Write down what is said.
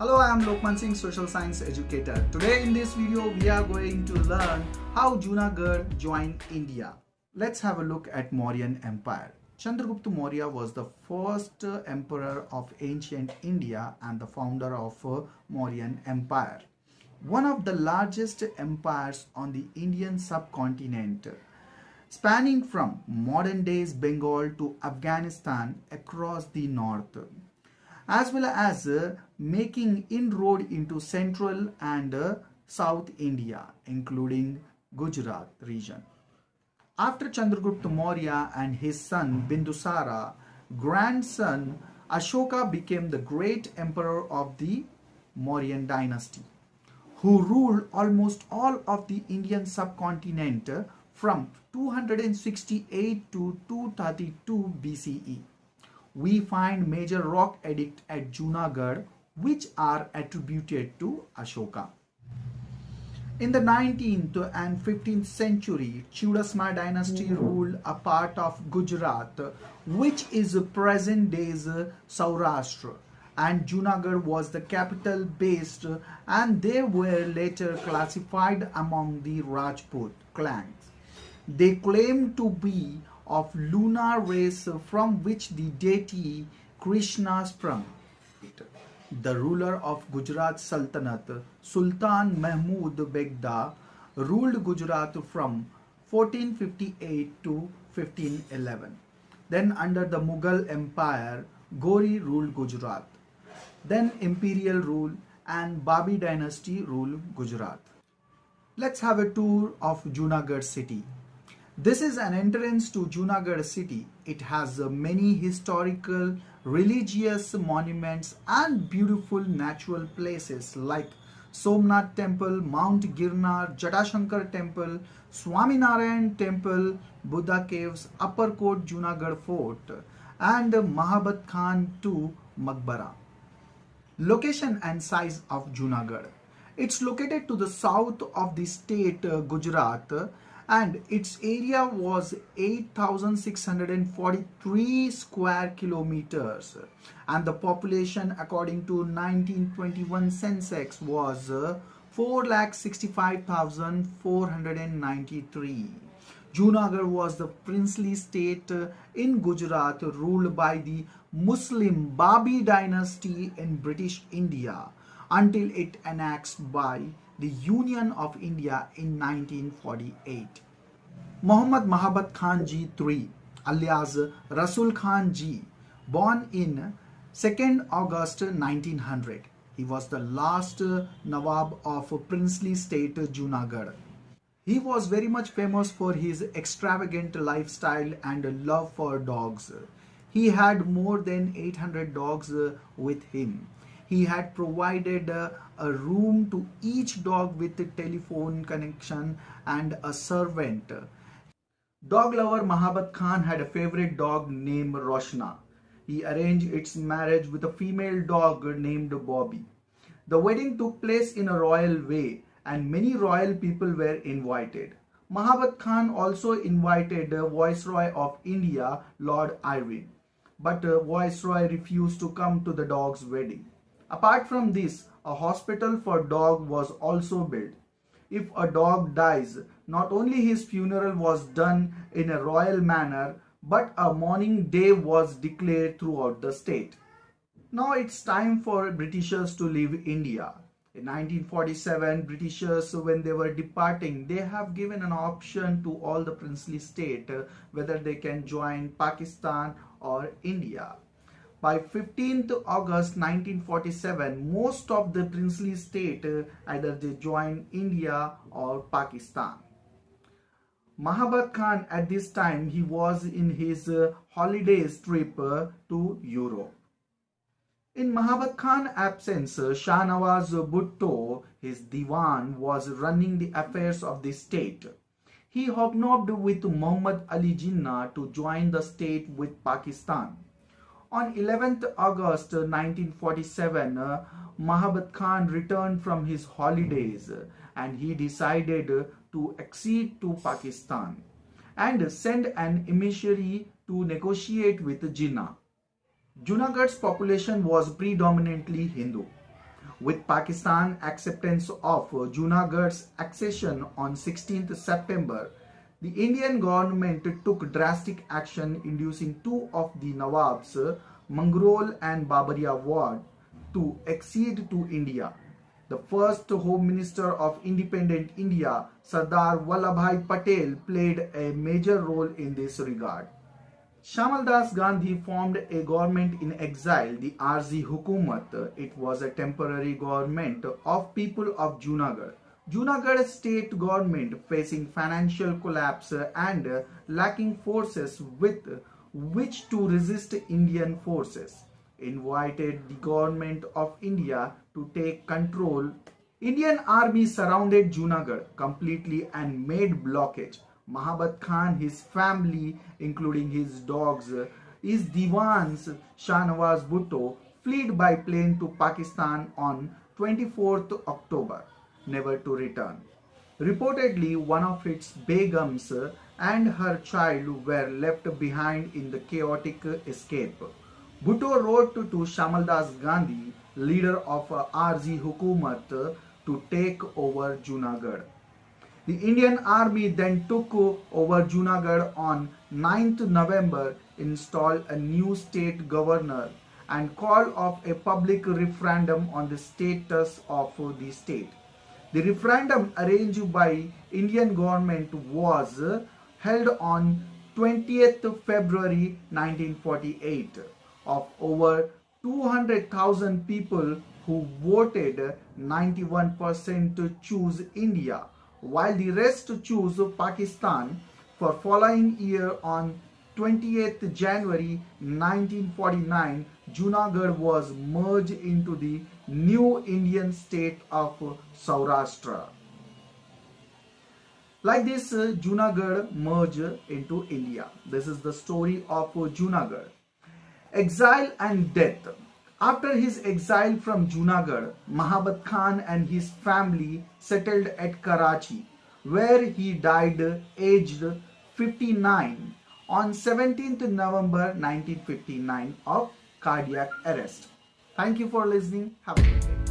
Hello, I am Lokman Singh, social science educator. Today in this video, we are going to learn how Junagadh joined India. Let's have a look at Mauryan Empire. Chandragupta Maurya was the first emperor of ancient India and the founder of Mauryan Empire. One of the largest empires on the Indian subcontinent, spanning from modern days Bengal to Afghanistan across the north, as well as making inroad into central and south India, including Gujarat region. After Chandragupta Maurya and his son Bindusara, grandson Ashoka became the great emperor of the Mauryan dynasty, who ruled almost all of the Indian subcontinent from 268 to 232 BCE. We find major rock edicts at Junagadh which are attributed to Ashoka. In the 19th and 15th century, Chudasma dynasty ruled a part of Gujarat, which is present day's Saurashtra, and Junagadh was the capital based, and they were later classified among the Rajput clans. They claimed to be of lunar race from which the deity Krishna sprung. The ruler of Gujarat Sultanate, Sultan Mahmud Begda, ruled Gujarat from 1458 to 1511. Then under the Mughal Empire, Ghori ruled Gujarat. Then imperial rule and Babi dynasty ruled Gujarat. Let's have a tour of Junagadh city. This is an entrance to Junagadh city. It has many historical, religious monuments and beautiful natural places like Somnath Temple, Mount Girnar, Jatashankar Temple, Swaminarayan Temple, Buddha Caves, Upper Court Junagadh Fort, and Mahabat Khan II Maqbara. Location and size of Junagadh. It's located to the south of the state Gujarat, and its area was 8,643 square kilometers, and the population according to 1921 census was 4,65,493. Junagadh was the princely state in Gujarat ruled by the Muslim Babi dynasty in British India until it annexed by the Union of India in 1948. Muhammad Mahabat Khan Ji III, alias Rasul Khan Ji, born in 2nd August 1900. He was the last Nawab of princely state Junagadh. He was very much famous for his extravagant lifestyle and love for dogs. He had more than 800 dogs with him. He had provided a room to each dog with a telephone connection and a servant. Dog lover Mahabat Khan had a favorite dog named Roshna. He arranged its marriage with a female dog named Bobby. The wedding took place in a royal way and many royal people were invited. Mahabat Khan also invited Viceroy of India, Lord Irwin, but Viceroy refused to come to the dog's wedding. Apart from this, a hospital for dog was also built. If a dog dies, not only his funeral was done in a royal manner, but a mourning day was declared throughout the state. Now it's time for Britishers to leave India. In 1947, Britishers, when they were departing, they have given an option to all the princely state whether they can join Pakistan or India. By 15th August 1947, most of the princely state either they joined India or Pakistan. Mahabat Khan at this time, he was in his holidays trip to Europe. In Mahabat Khan's absence, Shah Nawaz Bhutto, his Diwan, was running the affairs of the state. He hobnobbed with Muhammad Ali Jinnah to join the state with Pakistan. On 11th August 1947, Mahabat Khan returned from his holidays and he decided to accede to Pakistan and send an emissary to negotiate with Jinnah. Junagadh's population was predominantly Hindu. With Pakistan acceptance of Junagadh's accession on 16th September, the Indian government took drastic action, inducing two of the Nawabs, Mangrol and Babaria Ward, to accede to India. The first Home Minister of independent India, Sardar Vallabhbhai Patel, played a major role in this regard. Shamal Das Gandhi formed a government in exile, the Arzi Hukumat. It was a temporary government of people of Junagadh. Junagadh state government, facing financial collapse and lacking forces with which to resist Indian forces, invited the government of India to take control. Indian army surrounded Junagadh completely and made blockage. Mahabat Khan, his family, including his dogs, his divans Shah Nawaz Bhutto, fled by plane to Pakistan on 24th October, never to return. Reportedly, one of its Begums and her child were left behind in the chaotic escape. Bhutto wrote to Shamal Das Gandhi, leader of Arzi Hukumat, to take over Junagadh. The Indian army then took over Junagadh on 9th November, installed a new state governor, and called off a public referendum on the status of the state. The referendum arranged by Indian government was held on 20th February 1948. Of over 200,000 people who voted, 91% to choose India, while the rest chose Pakistan. For following year on 20th January 1949, Junagadh was merged into the new Indian state of Saurashtra. Like this, Junagadh merged into India. This is the story of Junagadh. Exile and death. After his exile from Junagadh, Mahabat Khan and his family settled at Karachi, where he died aged 59 on 17th November 1959 of cardiac arrest. Thank you for listening. Have a good day.